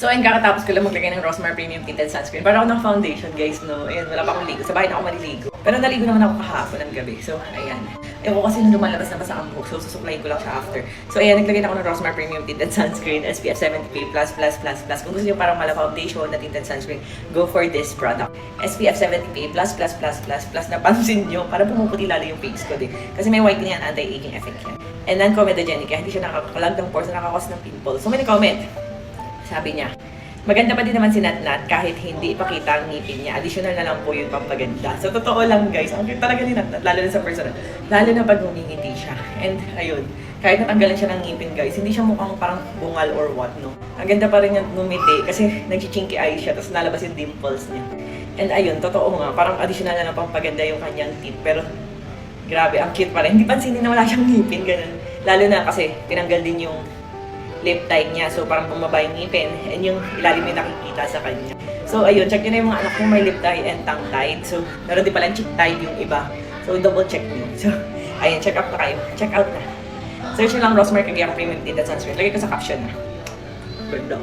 So, ayun, kakatapos ko lang maglagay ng Rosmar Premium Tinted Sunscreen. Para ako ng foundation, guys, no? Ayun, wala pa akong ligo. Sa bahay na ako maliligo. Pero naligo naman ako kahapon ng gabi. So, ayan. Ayun ko kasi nung lumalabas na pa sa ambok. So, susuklayin ko lang siya after. So, ayan, naglagay na ako ng Rosmar Premium Tinted Sunscreen. SPF 70 plus. Kung gusto niyo parang mala foundation na tinted sunscreen, go for this product. SPF 70 plus. Napansin nyo, parang pumuputi lalo yung face ko din. Kasi may whitening yan, anti-aging effect yan. And non-comedogenic, hindi siya nakakalag ng pores na nakakos ng pimples. So, may comment. Sabi niya, maganda pa din naman si Natnat kahit hindi ipakita ang ngipin niya. Additional na lang po yung pampaganda. So, totoo lang guys, ang cute talaga ni Natnat, lalo na sa personal. Lalo na pag humingiti siya. And ayun, kahit natanggalan siya ng ngipin guys, hindi siya mukhang parang bungal or what, no? Ang ganda pa rin niya ngumiti kasi nag-chinky eye siya, tapos nalabas yung dimples niya. And ayun, totoo nga, parang additional na lang pampaganda yung kanyang teeth. Pero grabe, ang cute pa rin. Hindi pansinin na wala siyang ngipin, ganun. Lalo na kasi tinanggal din yung lip tie niya. So, parang bumaba yung ngipin and yung ilalim yung nakikita sa kanya. So, ayun, check nyo na yung mga anak kong may lip tie and tongue tied. So, meron din palang cheek tied yung iba. So, double check nyo. So, ayun, check out na kayo. Check out na. Search nyo lang Rosmar Premium Tinted Sunscreen. Lagay ko sa caption na. Ganda.